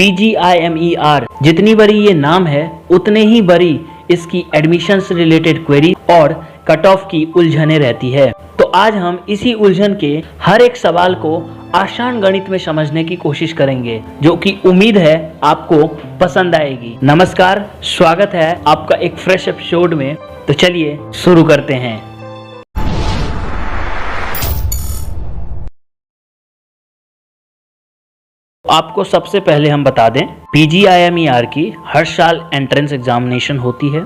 PGIMER जितनी बड़ी ये नाम है उतने ही बड़ी इसकी एडमिशन से रिलेटेड क्वेरी और कट ऑफ की उलझने रहती है। तो आज हम इसी उलझन के हर एक सवाल को आसान गणित में समझने की कोशिश करेंगे, जो कि उम्मीद है आपको पसंद आएगी। नमस्कार, स्वागत है आपका एक फ्रेश एपिसोड में। तो चलिए शुरू करते हैं। आपको सबसे पहले हम बता दें, PGIMER की हर साल एंट्रेंस एग्जामिनेशन होती है।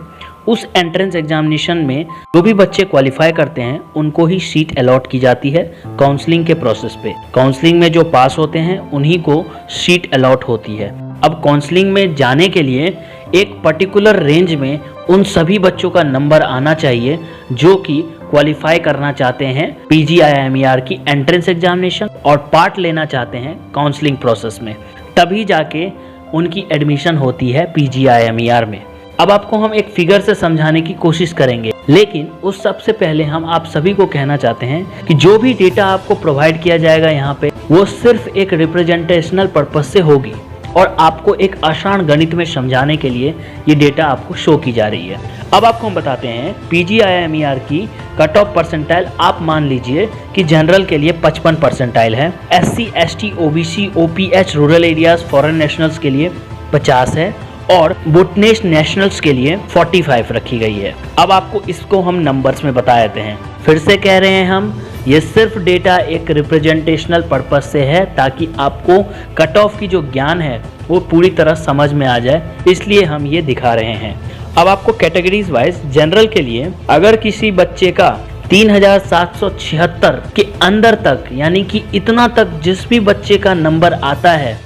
उस एंट्रेंस एग्जामिनेशन में जो भी बच्चे क्वालिफाई करते हैं उनको ही सीट अलॉट की जाती है काउंसलिंग के प्रोसेस पे। काउंसलिंग में जो पास होते हैं उन्हीं को सीट अलॉट होती है। अब काउंसलिंग में जाने के लिए एक पर्टिकुलर रेंज में उन सभी बच्चों का नंबर आना चाहिए जो कि क्वालिफाई करना चाहते हैं PGIMER की एंट्रेंस एग्जामिनेशन और पार्ट लेना चाहते हैं काउंसलिंग प्रोसेस में, तभी जाके उनकी एडमिशन होती है PGIMER में। अब आपको हम एक फिगर से समझाने की कोशिश करेंगे, लेकिन उस सबसे पहले हम आप सभी को कहना चाहते हैं कि जो भी डेटा आपको प्रोवाइड किया जाएगा यहाँ पे, वो सिर्फ एक रिप्रेजेंटेशनल पर्पस से होगी और आपको एक आसान गणित में समझाने के लिए ये डेटा आपको शो की जा रही है। अब आपको हम बताते हैं PGIMER की कट ऑफ परसेंटाइल आप मान लीजिए कि जनरल के लिए 55 परसेंटाइल है, SC ST OBC OPH rural areas foreign nationals के लिए 50 है और बुटनेस नेशनल्स के लिए 45 रखी गई है। अब आपको इसको हम नंबर्स में बता देते हैं। फिर से कह रहे हैं हम, ये सिर्फ डेटा एक रिप्रेजेंटेशनल पर्पस से है ताकि आपको कट ऑफ की जो ज्ञान है वो पूरी तरह समझ में आ जाए, इसलिए हम ये दिखा रहे हैं। अब आपको कैटेगरीज वाइज जनरल के लिए अगर किसी बच्चे का 3776 के अंदर तक, यानी कि इतना तक जिस भी बच्चे का नंबर आता है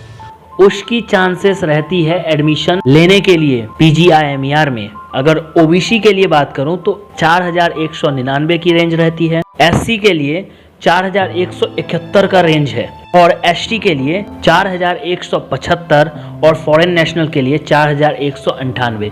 उसकी चांसेस रहती है एडमिशन लेने के लिए PGIMER में। अगर OBC के लिए बात करूं तो 4199 की रेंज रहती है, SC के लिए 4171 का रेंज है और ST के लिए 4175 और फॉरेन नेशनल के लिए 4198।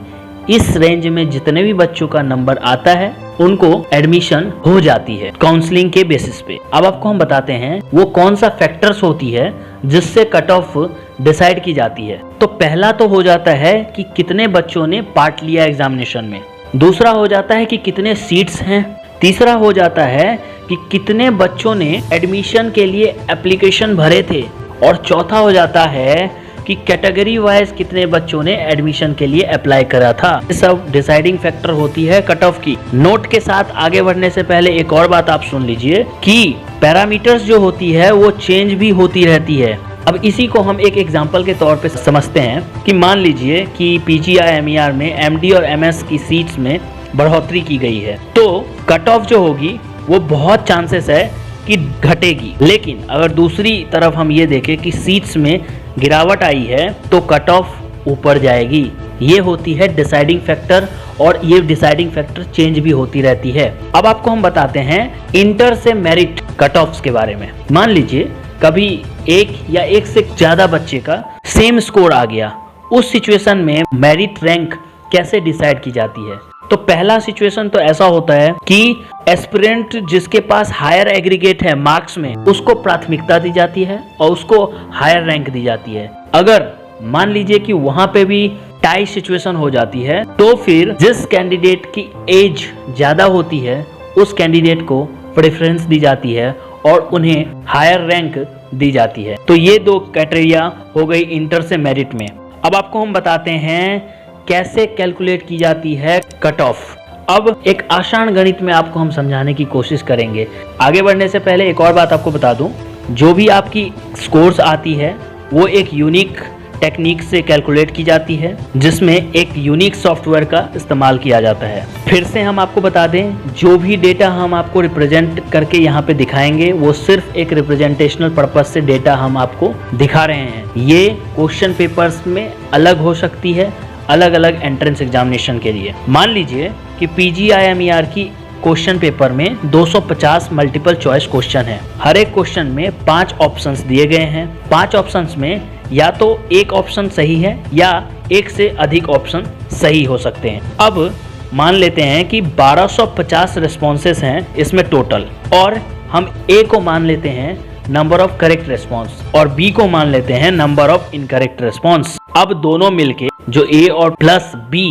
इस रेंज में जितने भी बच्चों का नंबर आता है उनको एडमिशन हो जाती है काउंसलिंग के बेसिस पे। अब आपको हम बताते हैं वो कौन सा फैक्टर्स होती है जिससे कट ऑफ डिसाइड की जाती है। तो पहला तो हो जाता है कि कितने बच्चों ने पार्ट लिया एग्जामिनेशन में, दूसरा हो जाता है कि कितने सीट्स हैं, तीसरा हो जाता है कि कितने बच्चों ने एडमिशन के लिए एप्लीकेशन भरे थे और चौथा हो जाता है कि कैटेगरी वाइज कितने बच्चों ने एडमिशन के लिए अप्लाई करा था। ये सब डिसाइडिंग फैक्टर होती है कट ऑफ की। नोट के साथ आगे बढ़ने से पहले एक और बात आप सुन लीजिए कि पैरामीटर्स जो होती है वो चेंज भी होती रहती है। अब इसी को हम एक एग्जांपल के तौर पे समझते हैं कि मान लीजिए कि PGIMER में MD और MS की सीट्स में बढ़ोतरी की गई है, तो कट ऑफ जो होगी वो बहुत चांसेस है कि घटेगी। लेकिन अगर दूसरी तरफ हम ये देखें कि सीट्स में गिरावट आई है तो कट ऑफ ऊपर जाएगी। ये होती है डिसाइडिंग फैक्टर और ये डिसाइडिंग फैक्टर चेंज भी होती रहती है। अब आपको हम बताते हैं इंटर से मेरिट कट ऑफ्स के बारे में। मान लीजिए कभी एक या एक से ज्यादा बच्चे का सेम स्कोर आ गया, उस सिचुएशन में मेरिट रैंक कैसे डिसाइड की जाती है? तो पहला सिचुएशन तो ऐसा होता है कि एस्पिरेंट जिसके पास हायर एग्रीगेट है मार्क्स में, उसको प्राथमिकता दी जाती है और उसको हायर रैंक दी जाती है। अगर मान लीजिए कि वहां पे भी टाई सिचुएशन हो जाती है तो फिर जिस कैंडिडेट की एज ज्यादा होती है उस कैंडिडेट को प्रेफरेंस दी जाती है और उन्हें हायर रैंक दी जाती है। तो ये दो क्राइटेरिया हो गई इंटर से मेरिट में। अब आपको हम बताते हैं कैसे कैलकुलेट की जाती है कट ऑफ। अब एक आसान गणित में आपको हम समझाने की कोशिश करेंगे। आगे बढ़ने से पहले एक और बात आपको बता दूं, जो भी आपकी स्कोर्स आती है वो एक यूनिक टेक्निक से कैलकुलेट की जाती है, जिसमें एक यूनिक सॉफ्टवेयर का इस्तेमाल किया जाता है। फिर से हम आपको बता दें, जो भी डेटा हम आपको रिप्रेजेंट करके यहाँ पे दिखाएंगे वो सिर्फ एक रिप्रेजेंटेशनल पर्पस से डेटा हम आपको दिखा रहे हैं। ये क्वेश्चन पेपर्स में अलग हो सकती है, अलग अलग एंट्रेंस एग्जामिनेशन के लिए। मान लीजिए कि PGIMER की क्वेश्चन पेपर में 250 मल्टीपल चॉइस क्वेश्चन है। हर एक क्वेश्चन में 5 ऑप्शंस दिए गए हैं। 5 ऑप्शंस में या तो एक ऑप्शन सही है या एक से अधिक ऑप्शन सही हो सकते हैं। अब मान लेते हैं कि 1250 रिस्पॉन्सेस हैं इसमें टोटल, और हम ए को मान लेते हैं नंबर ऑफ करेक्ट रेस्पॉन्स और बी को मान लेते हैं नंबर ऑफ इनकरेक्ट रेस्पॉन्स। अब दोनों मिलके जो ए और प्लस बी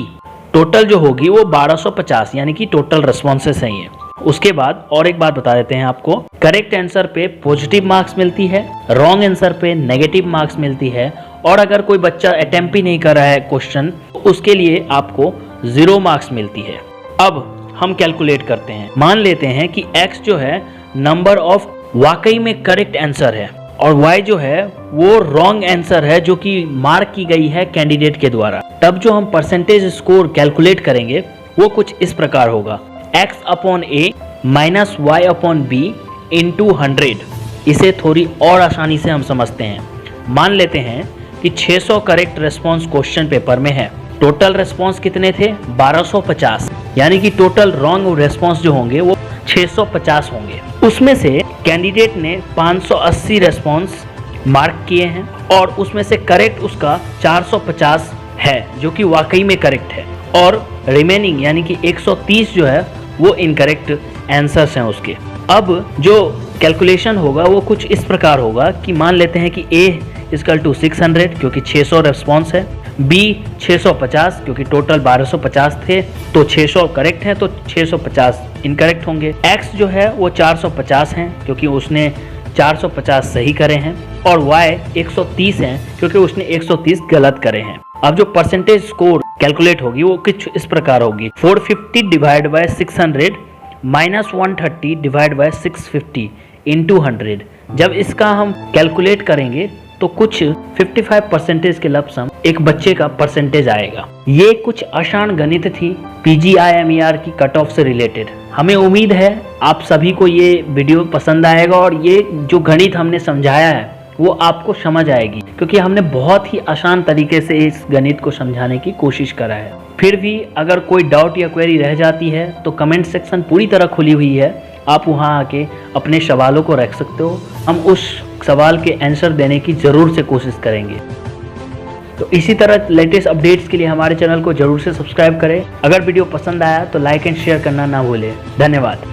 टोटल जो होगी वो 1250 यानी कि टोटल रेस्पॉन्सेस हैं ये। उसके बाद और एक बात बता देते हैं आपको, करेक्ट आंसर पे पॉजिटिव मार्क्स मिलती है, रॉन्ग आंसर पे नेगेटिव मार्क्स मिलती है, और अगर कोई बच्चा अटेम्प्ट ही नहीं कर रहा है क्वेश्चन उसके लिए आपको 0 मार्क्स मिलती है। अब हम कैलकुलेट करते हैं, मान लेते हैं कि x जो है नंबर ऑफ वाकई में करेक्ट आंसर है और y जो है वो रॉन्ग आंसर है जो कि मार्क की गई है कैंडिडेट के द्वारा। तब जो हम परसेंटेज स्कोर कैलकुलेट करेंगे वो कुछ इस प्रकार होगा, x upon a minus y upon b into 100। इसे थोड़ी और आसानी से हम समझते हैं, मान लेते हैं कि 600 करेक्ट रेस्पॉन्स क्वेश्चन पेपर में है, टोटल रेस्पॉन्स कितने थे 1250, यानी कि टोटल रॉन्ग रेस्पॉन्स जो होंगे वो 650 होंगे। उसमें से कैंडिडेट ने 580 रेस्पॉन्स मार्क किए हैं और उसमें से करेक्ट उसका 450 है जो कि वाकई में करेक्ट है, और रिमेनिंग यानी कि 130 जो है वो इनकरेक्ट आंसर्स हैं उसके। अब जो कैलकुलेशन होगा वो कुछ इस प्रकार होगा कि मान लेते हैं कि A इक्वल टू 600 क्योंकि 600 रेस्पॉन्स है, B 650 क्योंकि टोटल 1250 थे तो 600 करेक्ट हैं तो 650 इनकरेक्ट होंगे, X जो है वो 450 हैं क्योंकि उसने 450 सही करे हैं, और Y 130 हैं क्योंकि उसने 130 गलत करे हैं। अब जो परसेंटेज स्कोर कैलकुलेट होगी वो कुछ इस प्रकार होगी, 450 divide by 600 minus 130 divide by 650 into 100। जब इसका हम कैलकुलेट करेंगे तो कुछ 55% के लमसम एक बच्चे का परसेंटेज आएगा। ये कुछ आसान गणित थी PGIMER की कट ऑफ से रिलेटेड। हमें उम्मीद है आप सभी को ये वीडियो पसंद आएगा और ये जो गणित हमने समझाया है वो आपको समझ आएगी, क्योंकि हमने बहुत ही आसान तरीके से इस गणित को समझाने की कोशिश करा है। फिर भी अगर कोई डाउट या क्वेरी रह जाती है तो कमेंट सेक्शन पूरी तरह खुली हुई है, आप वहां आके अपने सवालों को रख सकते हो, हम उस सवाल के आंसर देने की ज़रूर से कोशिश करेंगे। तो इसी तरह लेटेस्ट अपडेट्स के लिए हमारे चैनल को जरूर से सब्सक्राइब करें। अगर वीडियो पसंद आया तो लाइक एंड शेयर करना ना भूलें। धन्यवाद।